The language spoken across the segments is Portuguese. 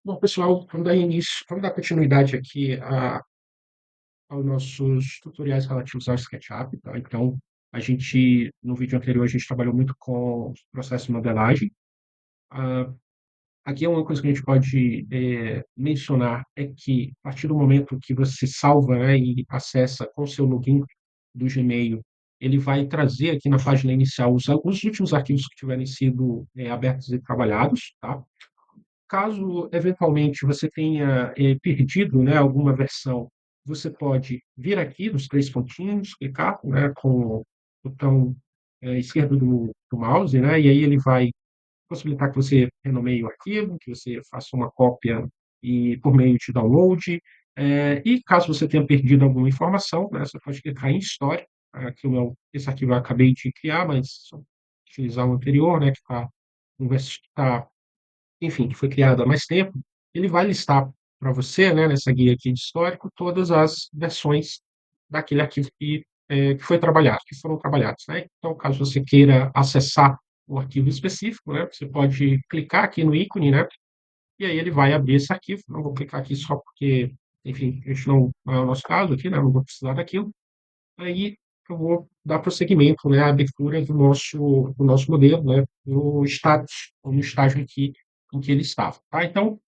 Bom, pessoal, vamos dar continuidade aqui aos nossos tutoriais relativos ao SketchUp, tá? Então, no vídeo anterior, a gente trabalhou muito com os processos de modelagem. Ah, Aqui é uma coisa que a gente pode mencionar é que, a partir do momento que você salva, né, e acessa com o seu login do Gmail, ele vai trazer aqui na página inicial os últimos arquivos que tiverem sido abertos e trabalhados, tá? Caso eventualmente você tenha perdido, né, alguma versão, você pode vir aqui nos três pontinhos, clicar, né, com o botão esquerdo do mouse, né, e aí ele vai possibilitar que você renomeie o arquivo, que você faça uma cópia e por meio de download. E caso você tenha perdido alguma informação, né, você pode clicar em História. Aqui esse arquivo eu acabei de criar, mas só utilizar o anterior, né, que está enfim, que foi criado há mais tempo, ele vai listar para você, né, nessa guia aqui de histórico, todas as versões daquele arquivo que foi trabalhado, que foram trabalhados, né? Então, caso você queira acessar o arquivo específico, né, você pode clicar aqui no ícone, né, e aí ele vai abrir esse arquivo. Não vou clicar aqui só porque, enfim, a gente não é o nosso caso aqui, né, não vou precisar daquilo. Aí eu vou dar prosseguimento, né, à abertura do nosso modelo, né, no status, ou no estágio aqui em que ele estava. Tá? Então,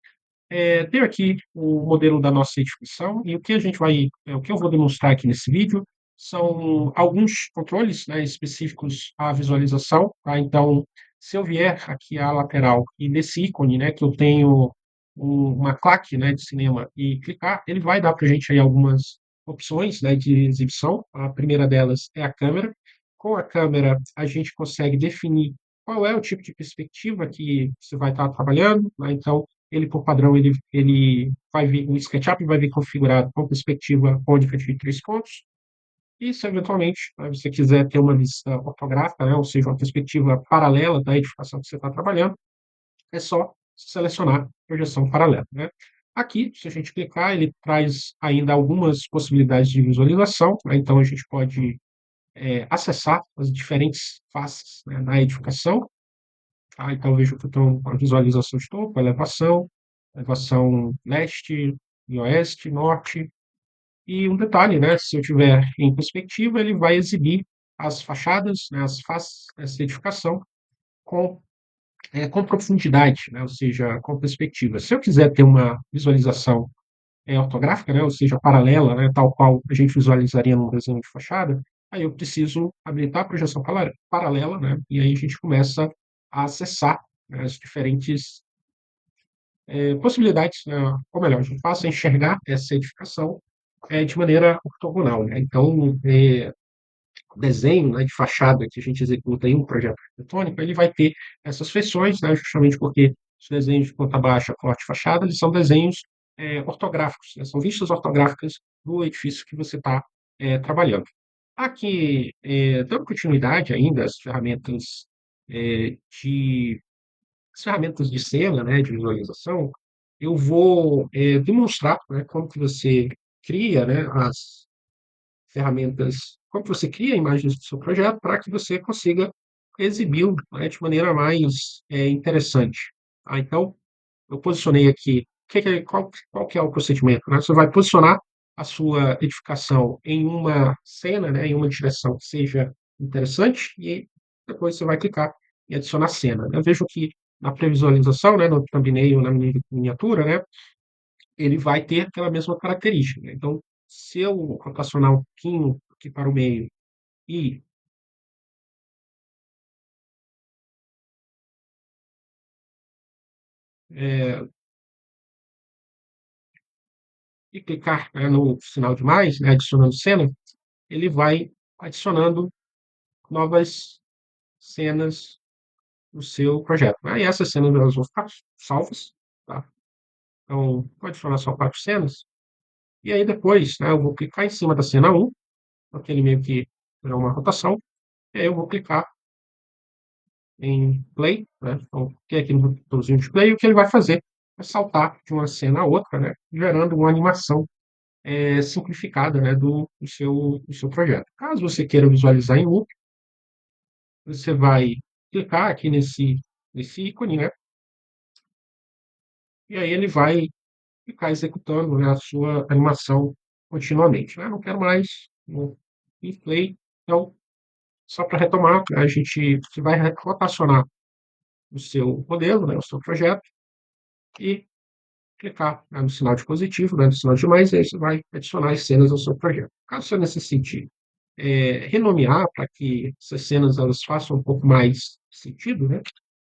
tenho aqui o modelo da nossa edificação e o que eu vou demonstrar aqui nesse vídeo são alguns controles, né, específicos à visualização. Tá? Então, se eu vier aqui à lateral e nesse ícone, né, que eu tenho uma claque, né, de cinema e clicar, ele vai dar para a gente aí algumas opções, né, de exibição. A primeira delas é a câmera. Com a câmera, a gente consegue definir qual é o tipo de perspectiva que você vai estar trabalhando, né? Então, ele por padrão, ele vai vir, o SketchUp vai vir configurado com perspectiva cônica de 3 pontos. E se eventualmente, né, você quiser ter uma vista ortográfica, né, ou seja, uma perspectiva paralela da edificação que você está trabalhando, é só selecionar projeção paralela, né? Aqui, se a gente clicar, ele traz ainda algumas possibilidades de visualização, né? Então a gente pode acessar as diferentes faces, né, na edificação. Então vejo que eu tenho uma visualização de topo, elevação leste e oeste, norte. E um detalhe, né, se eu tiver em perspectiva, ele vai exibir as fachadas, né, as faces dessa edificação com, com profundidade, né, ou seja, com perspectiva. Se eu quiser ter uma visualização ortográfica, né, ou seja, paralela, né, tal qual a gente visualizaria num desenho de fachada, aí eu preciso habilitar a projeção paralela, né, e aí a gente começa a acessar, né, as diferentes possibilidades, né, ou melhor, a gente passa a enxergar essa edificação de maneira ortogonal. Né? Então, o desenho, né, de fachada que a gente executa em um projeto arquitetônico, ele vai ter essas feições, né, justamente porque os desenhos de planta baixa, corte e fachada, eles são desenhos ortográficos, né, são vistas ortográficas do edifício que você está trabalhando. Aqui, dando continuidade ainda às eh, de ferramentas de cena, né, de visualização, eu vou demonstrar, né, como que você cria, né, as ferramentas, como que você cria imagens do seu projeto para que você consiga exibi-lo, né, de maneira mais interessante. Então, eu posicionei aqui, qual que é o procedimento? Né? Você vai posicionar a sua edificação em uma cena, né, em uma direção que seja interessante, e depois você vai clicar em adicionar cena. Eu vejo que na previsualização, né, no thumbnail, na miniatura, né, ele vai ter aquela mesma característica. Né? Então, se eu rotacionar um pouquinho aqui para o meio e, é, e clicar, né, no sinal de mais, né, adicionando cena, ele vai adicionando novas cenas no seu projeto. Aí essas cenas elas vão ficar salvas, tá? Então, vou adicionar só 4 cenas. E aí depois, né, eu vou clicar em cima da cena 1, aquele meio que é uma rotação, e aí eu vou clicar em play, né? Então, cliquei aqui no botãozinho de play, o que ele vai fazer é saltar de uma cena a outra, né? Gerando uma animação simplificada, né? Do seu projeto. Caso você queira visualizar em loop, você vai clicar aqui nesse ícone, né? e aí ele vai ficar executando, né, a sua animação continuamente. Né? Não quero mais, no play. Então, só para retomar, a gente você vai rotacionar o seu modelo, né, o seu projeto, e clicar, né, no sinal de positivo, né, no sinal de mais, e aí você vai adicionar as cenas ao seu projeto. Caso você necessite renomear para que essas cenas elas façam um pouco mais sentido, né,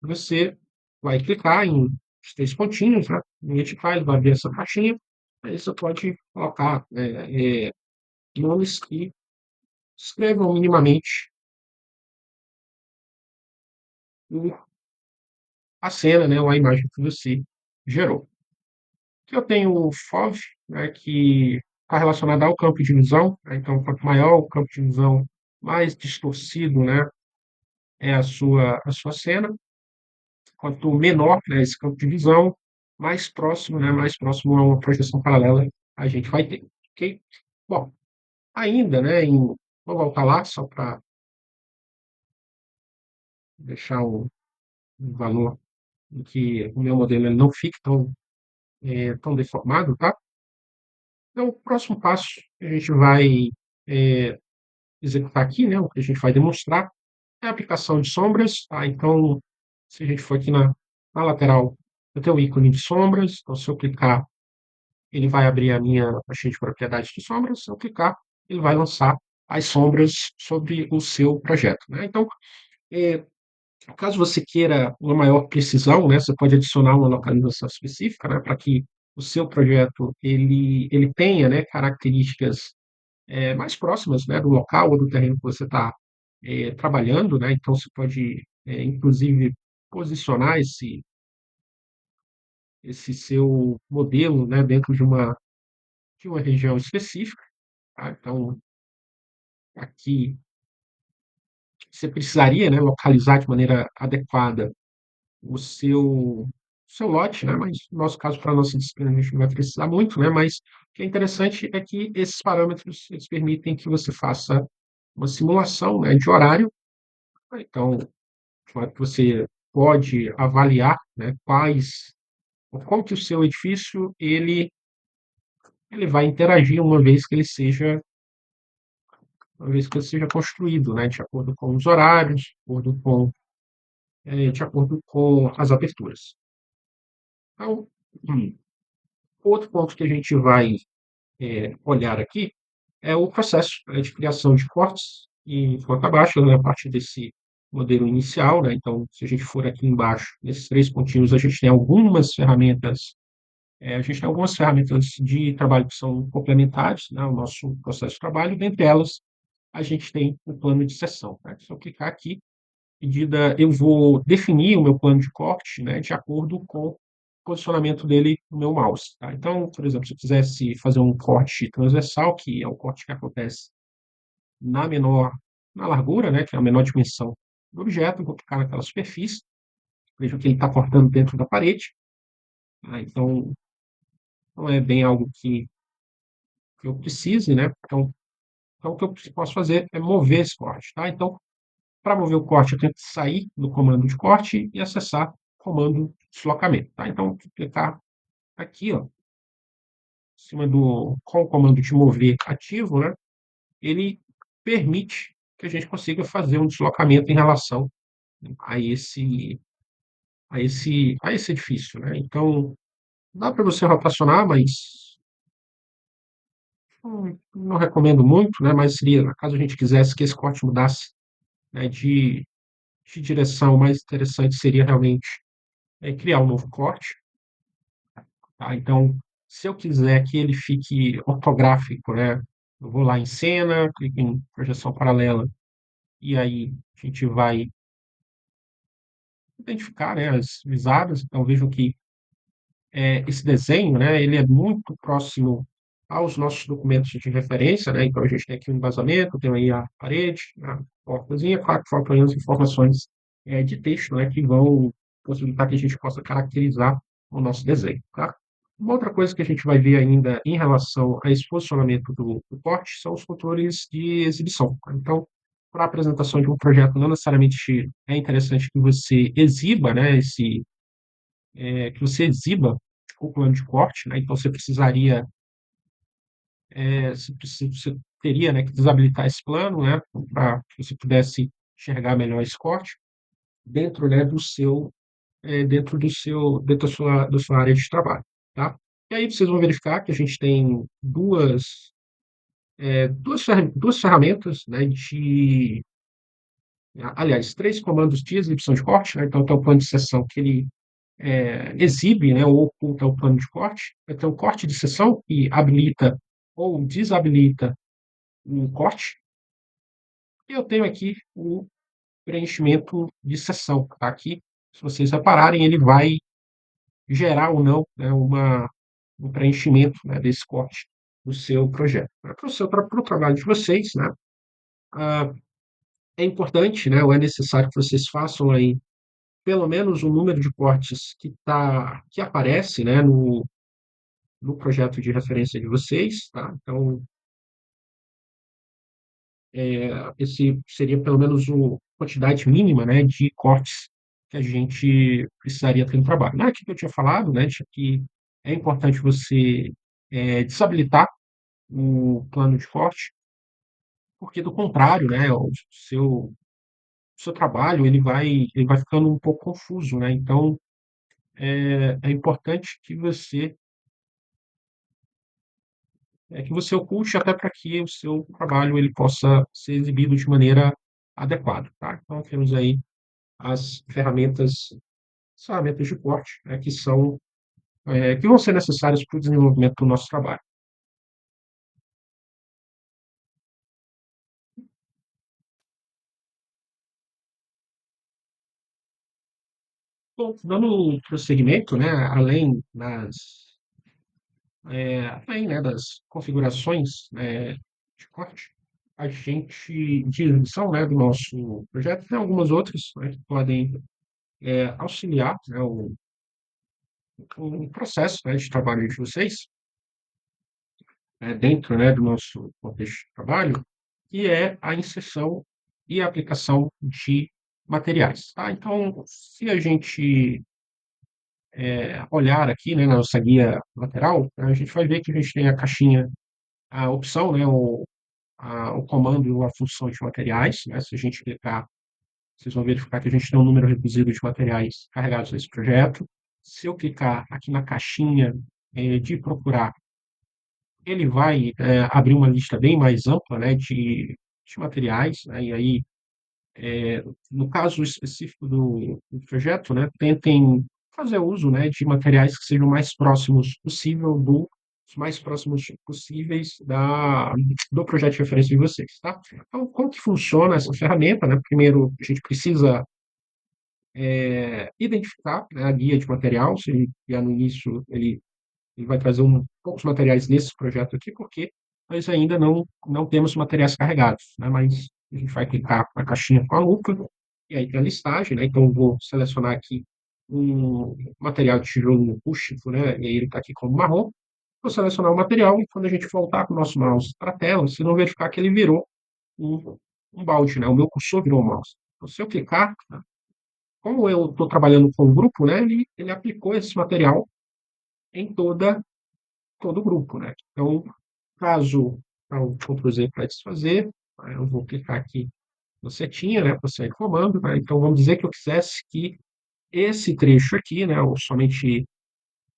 você vai clicar em os três pontinhos, né, em editar, ele vai abrir essa caixinha, aí você pode colocar nomes que escrevam minimamente a cena, né, ou a imagem que você gerou. Aqui eu tenho o FOV, né, que está relacionado ao campo de visão. Né, então, quanto maior o campo de visão, mais distorcido, né, é a sua cena. Quanto menor, né, esse campo de visão, mais próximo a uma projeção paralela a gente vai ter. Ok? Bom, ainda, né, vou voltar lá só para deixar um valor em que o meu modelo ele não fique tão deformado, tá? Então, o próximo passo que a gente vai é, executar aqui, né, o que a gente vai demonstrar, é a aplicação de sombras. Tá? Então, se a gente for aqui na lateral, eu tenho o ícone de sombras. Então, se eu clicar, ele vai abrir a minha caixinha de propriedades de sombras. Se eu clicar, ele vai lançar as sombras sobre o seu projeto. Né? Então, é, caso você queira uma maior precisão, né, você pode adicionar uma localização específica, né, para que o seu projeto ele tenha, né, características mais próximas, né, do local ou do terreno que você está trabalhando, né? Então você pode, inclusive, posicionar esse seu modelo, né, dentro de uma região específica. Tá? Então, aqui você precisaria, né, localizar de maneira adequada o seu lote, né? Mas no nosso caso, para a nossa disciplina, a gente não vai precisar muito, né? Mas o que é interessante é que esses parâmetros eles permitem que você faça uma simulação, né, de horário. Então, você pode avaliar, né, como que o seu edifício ele vai interagir uma vez que ele seja construído, né, de acordo com os horários, de acordo com as aberturas. Então, outro ponto que a gente vai olhar aqui é o processo, né, de criação de cortes e planta baixa, né, a partir desse modelo inicial. Né? Então, se a gente for aqui embaixo, nesses três pontinhos, a gente tem algumas ferramentas de trabalho que são complementares, né, ao nosso processo de trabalho. Dentre elas, a gente tem o plano de seção. Né? Se eu clicar aqui, eu vou definir o meu plano de corte, né, de acordo com o posicionamento dele no meu mouse. Tá? Então, por exemplo, se eu quisesse fazer um corte transversal, que é o corte que acontece na largura, né, que é a menor dimensão do objeto, eu vou clicar naquela superfície, vejo que ele está cortando dentro da parede. Tá? Então, não é bem algo que eu precise, né? Então, o que eu posso fazer é mover esse corte, tá? Então, para mover o corte, eu tenho que sair do comando de corte e acessar o comando de deslocamento, tá? Então, vou clicar aqui, ó, em cima com o comando de mover ativo, né? Ele permite que a gente consiga fazer um deslocamento em relação a esse edifício, né? Então, dá para você rotacionar, mas não recomendo muito, né? Mas seria, caso a gente quisesse que esse corte mudasse, né, de direção, o mais interessante seria realmente criar um novo corte. Tá? Então, se eu quiser que ele fique ortográfico, né, eu vou lá em cena, clico em projeção paralela, e aí a gente vai identificar, né, as visadas. Então, vejam que esse desenho, né, ele é muito próximo aos nossos documentos de referência. Né? Então, a gente tem aqui o embasamento, tem aí a parede, a portazinha, claro que faltam aí as informações de texto, né, que vão possibilitar que a gente possa caracterizar o nosso desenho. Tá? Uma outra coisa que a gente vai ver ainda em relação a esse posicionamento do corte são os controles de exibição. Tá? Então, para a apresentação de um projeto, não necessariamente é interessante que você exiba, né, que você exiba o plano de corte, né? Então você precisaria, você teria, né, que desabilitar esse plano, né, para que você pudesse enxergar melhor esse corte dentro, né, dentro da sua área de trabalho, tá? E aí vocês vão verificar que a gente tem duas ferramentas, né, aliás, três comandos de exibição de corte, né? Então tem o plano de sessão que ele exibe, né, ou oculta o plano de corte. Vai ter o corte de sessão, que habilita ou desabilita o corte. E eu tenho aqui o preenchimento de sessão. Tá aqui, se vocês repararem, ele vai gerar ou não, né, um preenchimento, né, desse corte do seu projeto. Para o trabalho de vocês, né, ah, é importante, né, ou é necessário que vocês façam aí pelo menos o número de cortes que aparece, né, no projeto de referência de vocês, tá? Então, esse seria pelo menos a quantidade mínima, né, de cortes que a gente precisaria ter no trabalho. Não é aquilo que eu tinha falado, né, de que é importante você desabilitar o plano de corte, porque do contrário, né, o seu trabalho ele vai ficando um pouco confuso, né? Então, é importante que você oculte até para que o seu trabalho ele possa ser exibido de maneira adequada, tá? Então, temos aí as ferramentas de corte, né, que vão ser necessárias para o desenvolvimento do nosso trabalho. Bom, dando prosseguimento, né, além, né, das configurações, né, de corte, a gente, de edição, né, do nosso projeto, tem algumas outras, né, que podem auxiliar, né, o processo, né, de trabalho de vocês, dentro, né, do nosso contexto de trabalho, que é a inserção e a aplicação de materiais. Tá? Então, se a gente olhar aqui, né, na nossa guia lateral, a gente vai ver que a gente tem a caixinha, a opção, né, o comando e a função de materiais. Né? Se a gente clicar, vocês vão verificar que a gente tem um número reduzido de materiais carregados nesse projeto. Se eu clicar aqui na caixinha de procurar, ele vai abrir uma lista bem mais ampla, né, de materiais, né, e aí, no caso específico do projeto, né, tentem fazer uso, né, de materiais que sejam os mais próximos possíveis do projeto de referência de vocês, tá? Então, como que funciona essa ferramenta, né? Primeiro, a gente precisa identificar, né, a guia de material, se ele já no início ele vai trazer poucos materiais nesse projeto aqui, porque nós ainda não temos materiais carregados, né? Mas a gente vai clicar na caixinha com a lupa, e aí tem a listagem, né? Então, eu vou selecionar aqui um material de tijolo rústico, né? E aí ele está aqui como marrom. Vou selecionar o material, e quando a gente voltar com o nosso mouse para a tela, vocês vão verificar que ele virou um balde, né? O meu cursor virou um mouse. Então, se eu clicar, né, como eu estou trabalhando com um grupo, né? Ele aplicou esse material em todo o grupo, né? Então, caso o Ctrl Z para desfazer, eu vou clicar aqui na setinha, né, para sair do comando, né? Então, vamos dizer que eu quisesse que esse trecho aqui, né, ou somente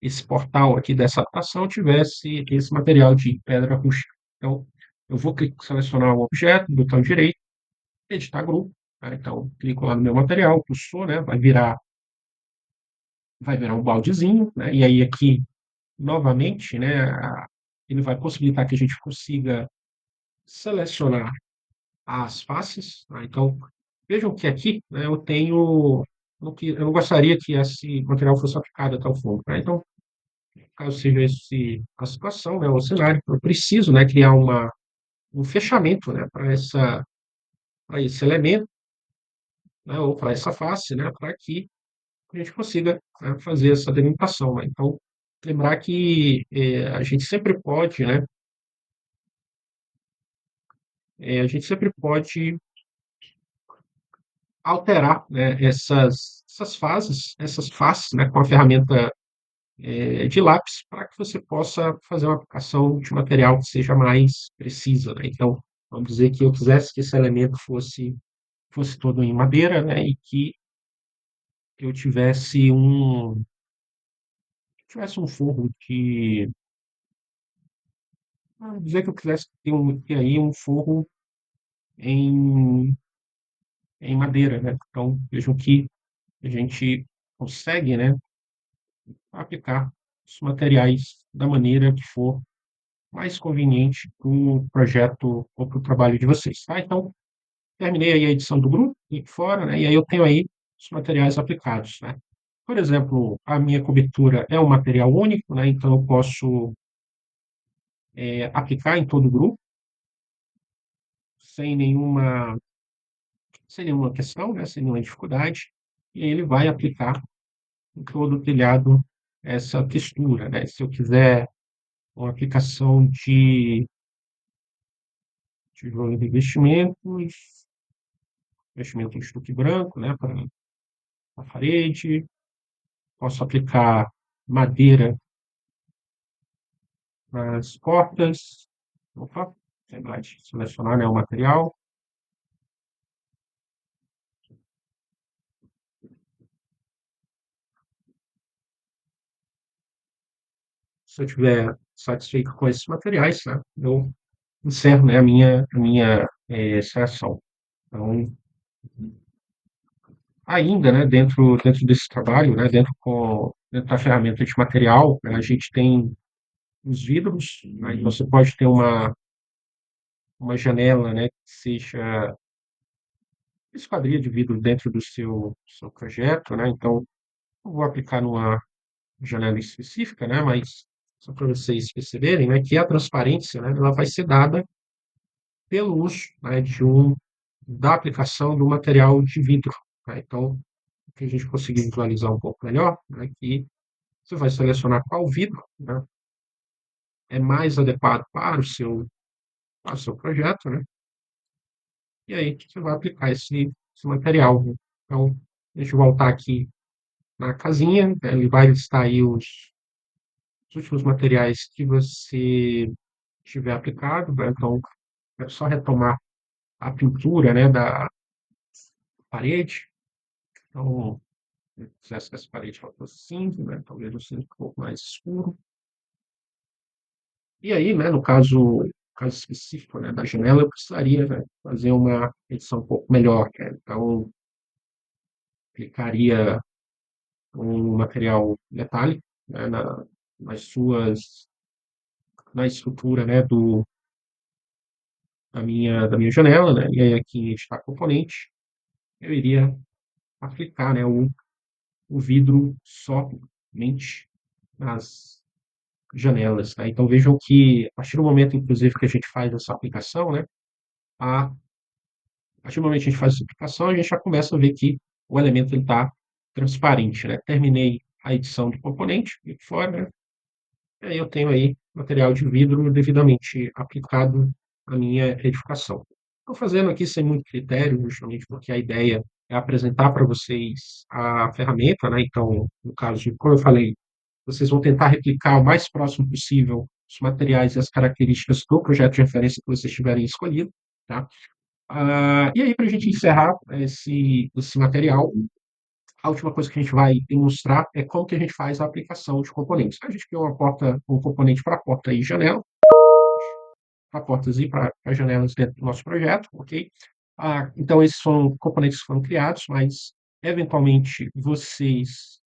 esse portal aqui dessa adaptação tivesse esse material de pedra rústica. Então, eu vou selecionar o objeto, botão direito, editar grupo, né? Então, clico lá no meu material, cursor, né, vai virar um baldezinho, né? E aí aqui novamente, né, ele vai possibilitar que a gente consiga selecionar as faces. Tá? Então, vejam que aqui, né, eu não gostaria que esse material fosse aplicado até o fundo. Né? Então, caso seja a situação, né, o cenário, eu preciso, né, criar um fechamento, né, para esse elemento, né, ou para essa face, né, para que a gente consiga, né, fazer essa delimitação. Né? Então, lembrar que a gente sempre pode, né, alterar, né, essas faces, essas faces, né, com a ferramenta de lápis para que você possa fazer uma aplicação de material que seja mais precisa, né? Então, vamos dizer que eu quisesse que esse elemento fosse todo em madeira, né? E que eu tivesse um forro de, vamos dizer que eu quisesse ter aí um forro em, em madeira, né? Então, vejam que a gente consegue, né, aplicar os materiais da maneira que for mais conveniente para o projeto ou para o trabalho de vocês, tá? Então, terminei aí a edição do grupo, e fora, né? E aí eu tenho aí os materiais aplicados, né? Por exemplo, a minha cobertura é um material único, né? Então eu posso aplicar em todo o grupo sem nenhuma, sem nenhuma questão, né? Sem nenhuma dificuldade. E ele vai aplicar em todo o telhado essa textura, né? Se eu quiser uma aplicação de tijolo de investimento em estuque branco, né? Para a parede, posso aplicar madeira nas portas. Opa, lembrar de selecionar, né, o material. Se eu estiver satisfeito com esses materiais, né, eu encerro, né, a minha seleção. Então, ainda, né, dentro desse trabalho, né, dentro da ferramenta de material, né, a gente tem os vidros, né, então você pode ter uma janela, né, que seja esquadria de vidro dentro do seu projeto, né, então eu vou aplicar numa janela específica, né, mas só para vocês perceberem, né, que a transparência, né, ela vai ser dada pelo uso, né, da aplicação do material de vidro, né? Então, o que a gente conseguir visualizar um pouco melhor, né, que você vai selecionar qual vidro, né, é mais adequado para o seu projeto, né, e aí você vai aplicar esse material, né? Então, deixa eu voltar aqui na casinha, né, ele vai listar aí os últimos materiais que você tiver aplicado, né? Então, é só retomar a pintura, né, da parede. Então, eu fizesse que essa parede fosse cinza, né, talvez um cinza um pouco mais escuro. E aí, né, no caso específico, né, da janela, eu precisaria, né, fazer uma edição um pouco melhor, né? Então, aplicaria um material metálico, né, na estrutura, né, da minha janela, né? E aí aqui em editar componente, eu iria aplicar, né, o vidro somente nas janelas, tá? Então vejam que a partir do momento, inclusive, que a gente faz essa aplicação, né, a partir do momento que a gente faz essa aplicação, a gente já começa a ver que o elemento está transparente, né? Terminei a edição do componente, e fora, né? E aí eu tenho aí material de vidro devidamente aplicado à minha edificação. Estou fazendo aqui sem muito critério, justamente porque a ideia é apresentar para vocês a ferramenta, né? Então, no caso de, como eu falei, vocês vão tentar replicar o mais próximo possível os materiais e as características do projeto de referência que vocês tiverem escolhido, tá? E aí, para a gente encerrar esse material, a última coisa que a gente vai demonstrar é como que a gente faz a aplicação de componentes. A gente criou um componente para porta e janela, para portas e para janelas dentro do nosso projeto, ok? Então, esses foram componentes que foram criados, mas eventualmente vocês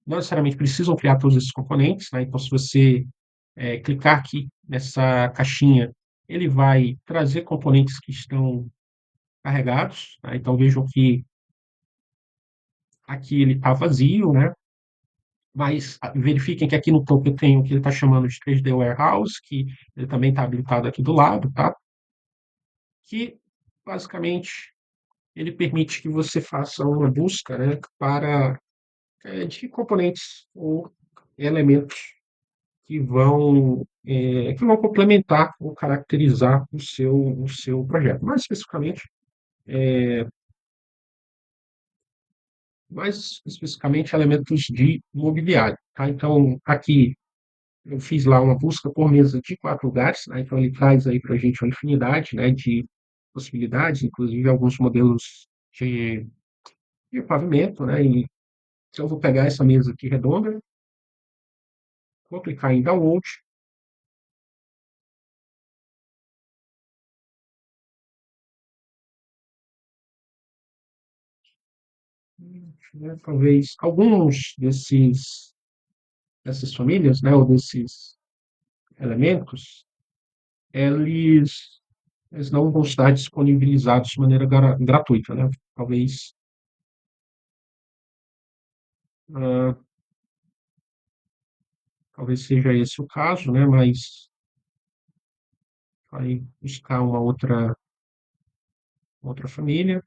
não necessariamente precisam criar todos esses componentes, né? Então, se você clicar aqui nessa caixinha, ele vai trazer componentes que estão carregados, tá? Então, vejam que aqui ele está vazio, né? Mas verifiquem que aqui no topo eu tenho o que ele está chamando de 3D Warehouse, que ele também está habilitado aqui do lado, tá? Que basicamente ele permite que você faça uma busca, né, de componentes ou elementos que vão complementar ou caracterizar o seu projeto. Mais especificamente, mais especificamente elementos de mobiliário, tá? Então, aqui eu fiz lá uma busca por mesa de 4 lugares, né? Então ele traz aí para a gente uma infinidade, né, de possibilidades, inclusive alguns modelos de, de pavimento, né? E se eu vou pegar essa mesa aqui redonda, vou clicar em download, né, talvez alguns dessas famílias, né, ou desses elementos, eles, eles não vão estar disponibilizados de maneira gratuita, né? Ah, talvez seja esse o caso, né? Mas vai buscar uma outra família.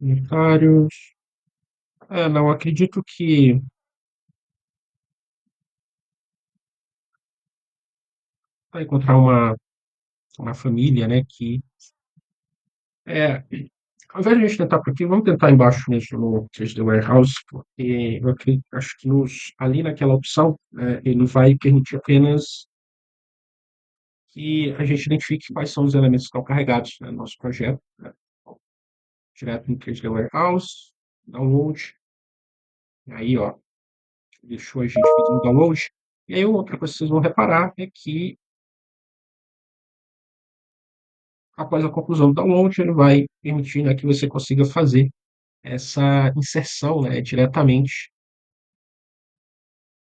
Unitários. Não, acredito que vai encontrar uma família, né, que é, ao invés de a gente tentar por aqui, vamos tentar embaixo mesmo no 3D Warehouse, porque acho que ali naquela opção, ele vai permitir apenas que a gente identifique quais são os elementos que estão carregados, né, no nosso projeto, né, direto no 3D Warehouse, download, e aí, ó, deixou a gente fazer um download. E aí, outra coisa que vocês vão reparar é que, após a conclusão do download, ele vai permitir, né, que você consiga fazer essa inserção, né,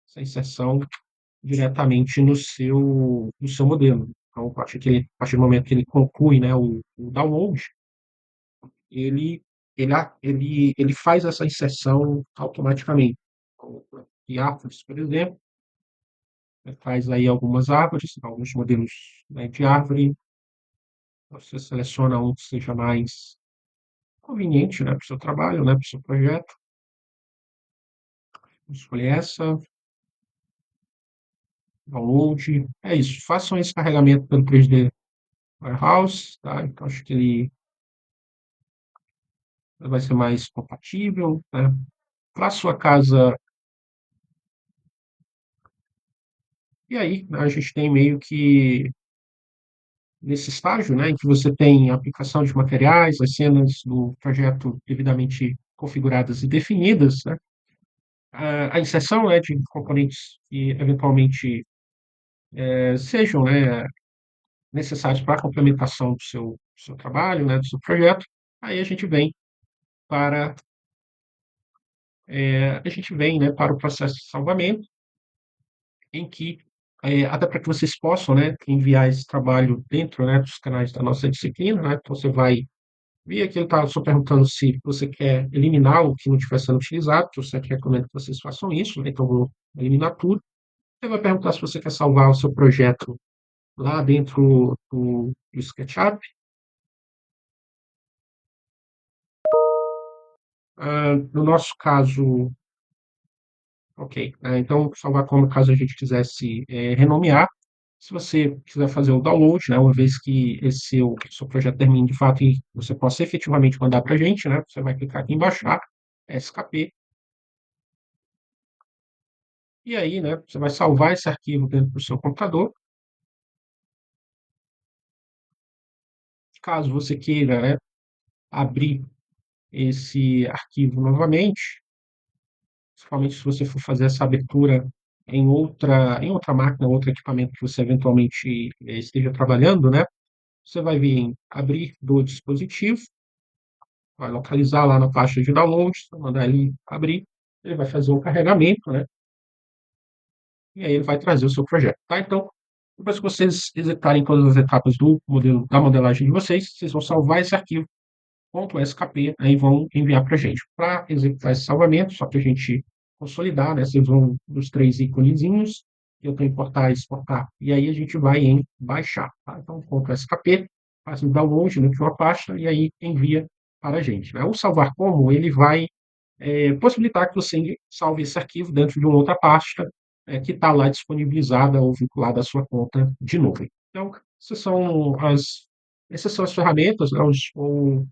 essa inserção diretamente no seu modelo. Então, a partir do momento que ele conclui, né, o download, ele, ele faz essa inserção automaticamente. Então, e árvores, por exemplo, faz aí algumas árvores, alguns modelos, né, de árvore. Você seleciona um que seja mais conveniente, né, para o seu trabalho, né, para o seu projeto. Escolher essa, download. É isso. Façam esse carregamento pelo 3D Warehouse, tá? Então acho que ele vai ser mais compatível, né? Para sua casa. E aí, né, a gente tem meio que nesse estágio, né, em que você tem a aplicação de materiais, as cenas do projeto devidamente configuradas e definidas, né? A inserção, né, de componentes que eventualmente sejam, né, necessários para a complementação do seu trabalho, né, do seu projeto. Aí para a gente vem, né, para o processo de salvamento, em que até para que vocês possam, né, enviar esse trabalho dentro, né, dos canais da nossa disciplina, né, então você vai ver aqui, ele está só perguntando se você quer eliminar o que não estiver sendo utilizado, que você recomenda que vocês façam isso, né, então eu vou eliminar tudo. Ele vai perguntar se você quer salvar o seu projeto lá dentro do SketchUp. No nosso caso, ok. Então, salvar como caso a gente quisesse renomear. Se você quiser fazer o download, né, uma vez que esse seu projeto termine de fato e você possa efetivamente mandar para a gente, né, você vai clicar aqui em baixar, SKP, e aí, né, você vai salvar esse arquivo dentro do seu computador. Caso você queira, né, abrir esse arquivo novamente, principalmente se você for fazer essa abertura em outra máquina, outro equipamento que você eventualmente esteja trabalhando, né, você vai vir em abrir do dispositivo, vai localizar lá na pasta de downloads, mandar ele abrir, ele vai fazer um carregamento, né? E aí ele vai trazer o seu projeto, tá? Então, depois que vocês executarem todas as etapas do modelo, da modelagem de vocês vão salvar esse arquivo .skp, aí vão enviar para a gente. Para executar esse salvamento, só para a gente consolidar, né? Vocês vão nos 3 íconezinhos, eu tenho importar e exportar, e aí a gente vai em baixar, tá? Então, .skp, faz o download de uma pasta e aí envia para a gente, né? O salvar como, ele vai possibilitar que você salve esse arquivo dentro de uma outra pasta que está lá disponibilizada ou vinculada à sua conta de nuvem. Então, essas são as ferramentas, né, ou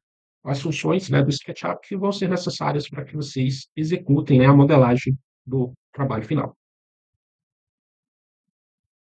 as funções, né, do SketchUp que vão ser necessárias para que vocês executem, né, a modelagem do trabalho final.